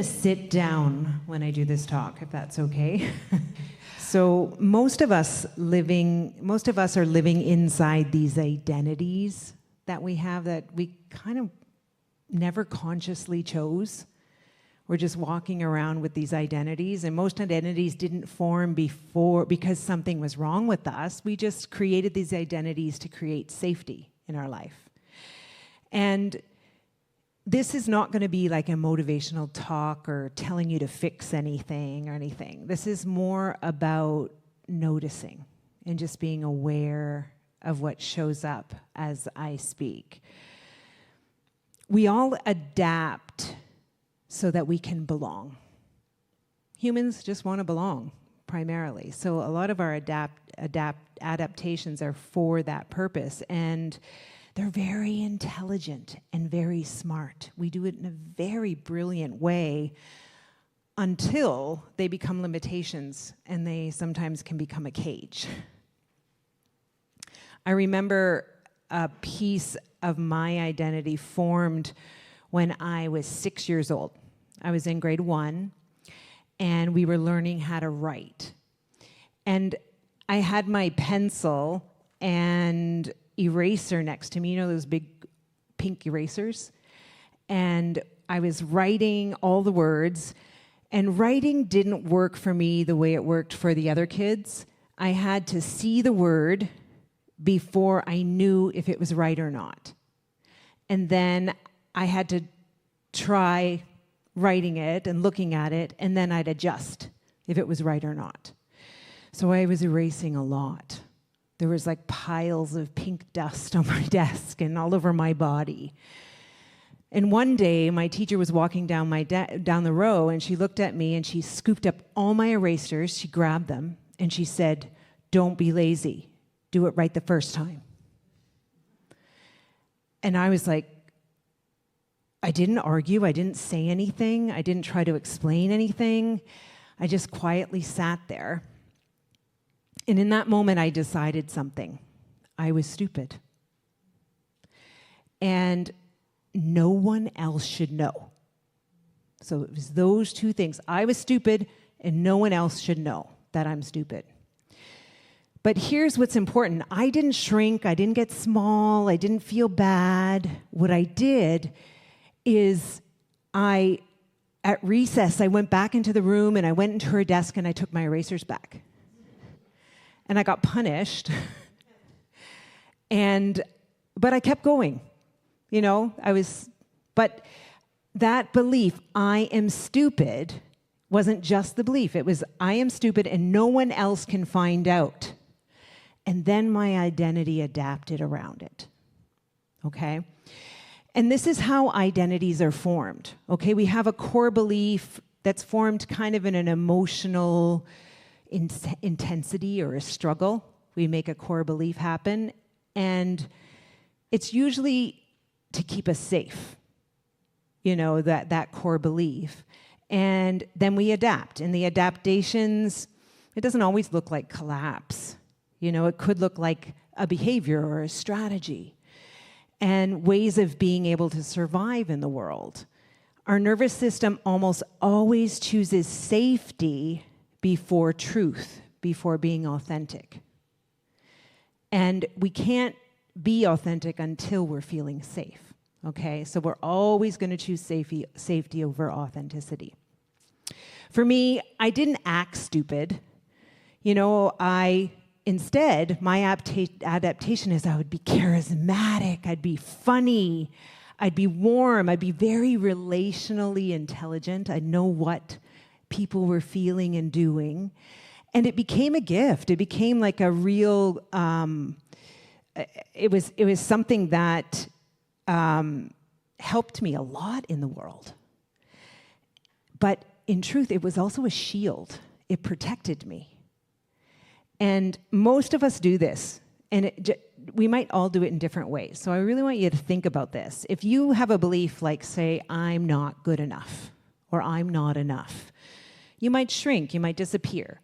to sit down when I do this talk, if that's okay. So most of us are living inside these identities that we have that we kind of never consciously chose. We're just walking around with these identities, and most identities didn't form before because something was wrong with us. We just created these identities to create safety in our life. And this is not going to be like a motivational talk or telling you to fix anything or anything. This is more about noticing and just being aware of what shows up as I speak. We all adapt so that we can belong. Humans just want to belong, primarily. So a lot of our adaptations are for that purpose. And they're very intelligent and very smart. We do it in a very brilliant way until they become limitations, and they sometimes can become a cage. I remember a piece of my identity formed when I was 6 years old. I was in grade 1, and we were learning how to write. And I had my pencil and eraser next to me, you know those big pink erasers? And I was writing all the words, and writing didn't work for me the way it worked for the other kids. I had to see the word before I knew if it was right or not. And then I had to try writing it and looking at it, and then I'd adjust if it was right or not. So I was erasing a lot. There was like piles of pink dust on my desk and all over my body. And one day, my teacher was walking down down the row, and she looked at me, and she scooped up all my erasers. She grabbed them, and she said, "Don't be lazy. Do it right the first time." And I was like, I didn't argue. I didn't say anything. I didn't try to explain anything. I just quietly sat there. And in that moment, I decided something. I was stupid. And no one else should know. So it was those two things. I was stupid, and no one else should know that I'm stupid. But here's what's important. I didn't shrink. I didn't get small. I didn't feel bad. What I did is at recess, I went back into the room, and I went into her desk, and I took my erasers back. And I got punished, but I kept going, but that belief, I am stupid, wasn't just the belief. It was, I am stupid and no one else can find out. And then my identity adapted around it, okay? And this is how identities are formed, okay? We have a core belief that's formed kind of in an emotional intensity or a struggle. We make a core belief happen, and it's usually to keep us safe, that core belief. And then we adapt, and the adaptations, it doesn't always look like collapse. It could look like a behavior or a strategy and ways of being able to survive in the world. Our nervous system almost always chooses safety before truth, before being authentic. And we can't be authentic until we're feeling safe, okay? So we're always going to choose safety over authenticity. For me, I didn't act stupid. Instead, my adaptation is I would be charismatic, I'd be funny, I'd be warm, I'd be very relationally intelligent, I'd know what people were feeling and doing. And it became a gift. It became like a real, it was something that helped me a lot in the world. But in truth, it was also a shield. It protected me. And most of us do this. And we might all do it in different ways. So I really want you to think about this. If you have a belief like, say, I'm not good enough, or I'm not enough, you might shrink, you might disappear,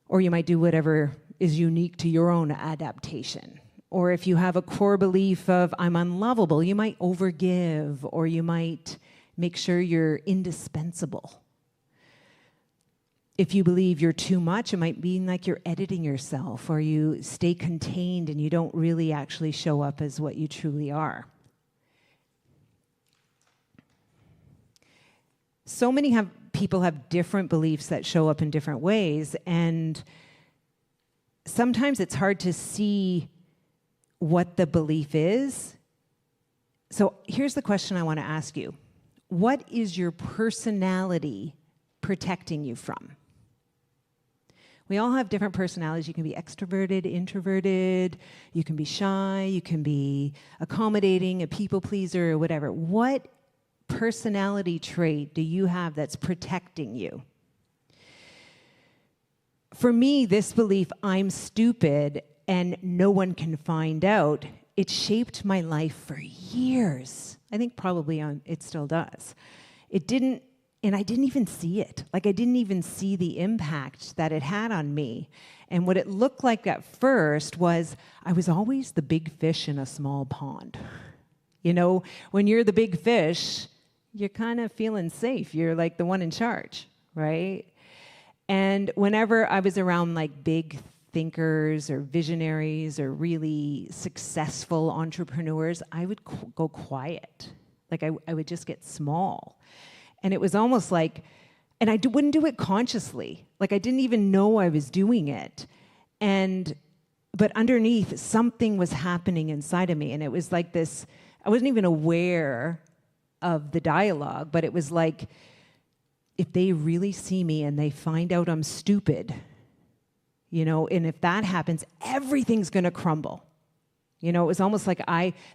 or you might do whatever is unique to your own adaptation. Or if you have a core belief of I'm unlovable, you might overgive, or you might Make sure you're indispensable. If you believe you're too much, it might mean like you're editing yourself, or you stay contained and you don't really actually show up as what you truly are. So many people have different beliefs that show up in different ways, and sometimes it's hard to see what the belief is. So here's the question I want to ask you. What is your personality protecting you from? We all have different personalities. You can be extroverted, introverted, you can be shy, you can be accommodating, a people pleaser, or whatever. What personality trait do you have that's protecting you? For me, this belief, I'm stupid and no one can find out, it shaped my life for years. I think probably it still does. And I didn't even see it. Like, I didn't even see the impact that it had on me. And what it looked like at first was I was always the big fish in a small pond. You know, when you're the big fish, you're kind of feeling safe. You're like the one in charge, right? And whenever I was around like big thinkers or visionaries or really successful entrepreneurs, I would go quiet. Like, I would just get small. And it was almost like, and I wouldn't do it consciously. Like, I didn't even know I was doing it. But underneath, something was happening inside of me. And it was like this, I wasn't even aware of the dialogue, but it was like, if they really see me and they find out I'm stupid, you know, and if that happens, everything's going to crumble. You know, it was almost like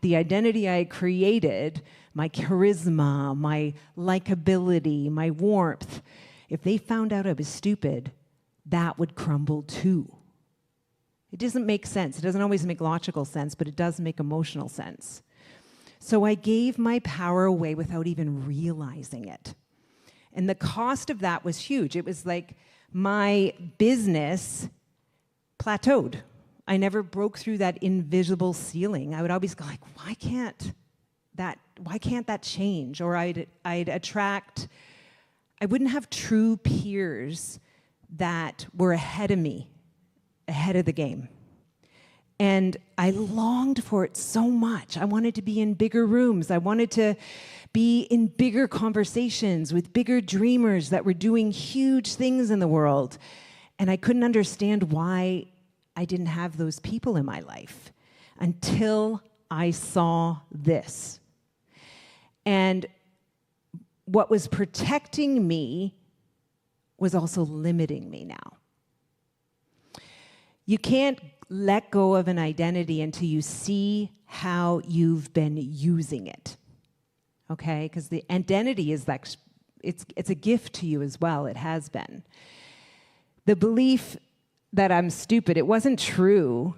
the identity I created, my charisma, my likability, my warmth, if they found out I was stupid, that would crumble too. It doesn't make sense. It doesn't always make logical sense, but it does make emotional sense. So I gave my power away without even realizing it. And the cost of that was huge. It was like my business plateaued. I never broke through that invisible ceiling. I would always go like, why can't that change? Or I wouldn't have true peers that were ahead of me, ahead of the game. And I longed for it so much. I wanted to be in bigger rooms. I wanted to be in bigger conversations with bigger dreamers that were doing huge things in the world. And I couldn't understand why I didn't have those people in my life until I saw this. And what was protecting me was also limiting me now. You can't let go of an identity until you see how you've been using it, okay? Because the identity is like, it's a gift to you as well. It has been. The belief that I'm stupid, it wasn't true.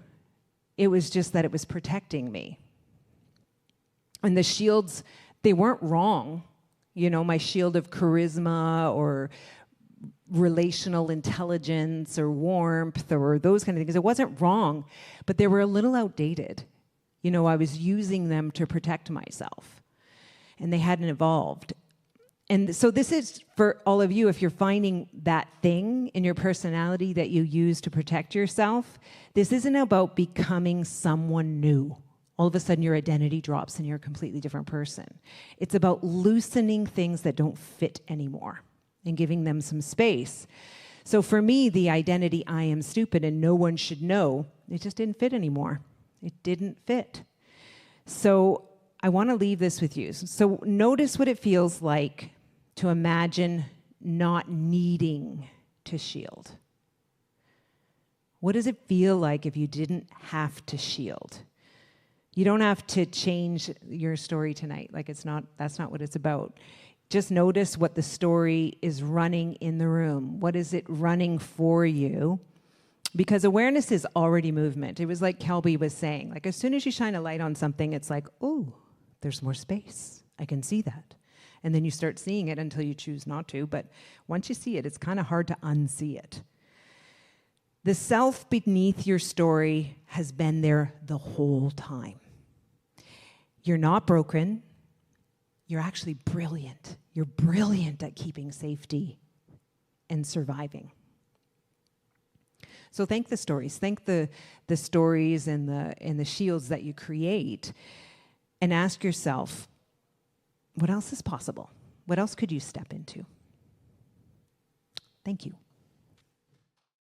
It was just that it was protecting me. And the shields, they weren't wrong. You know, my shield of charisma or relational intelligence or warmth or those kind of things. It wasn't wrong, but they were a little outdated. You know, I was using them to protect myself, and they hadn't evolved. And so this is for all of you, if you're finding that thing in your personality that you use to protect yourself, this isn't about becoming someone new. All of a sudden your identity drops and you're a completely different person. It's about loosening things that don't fit anymore and giving them some space. So for me, the identity, I am stupid and no one should know, it just didn't fit anymore. It didn't fit. So I want to leave this with you. So notice what it feels like to imagine not needing to shield. What does it feel like if you didn't have to shield? You don't have to change your story tonight. Like, that's not what it's about. Just notice what the story is running in the room. What is it running for you? Because awareness is already movement. It was like Kelby was saying. Like, as soon as you shine a light on something, it's like, oh, there's more space. I can see that. And then you start seeing it until you choose not to. But once you see it, it's kind of hard to unsee it. The self beneath your story has been there the whole time. You're not broken. you're actually brilliant. You're brilliant at keeping safety and surviving. So thank the stories. Thank the stories and the shields that you create, and ask yourself, what else is possible? What else could you step into? Thank you.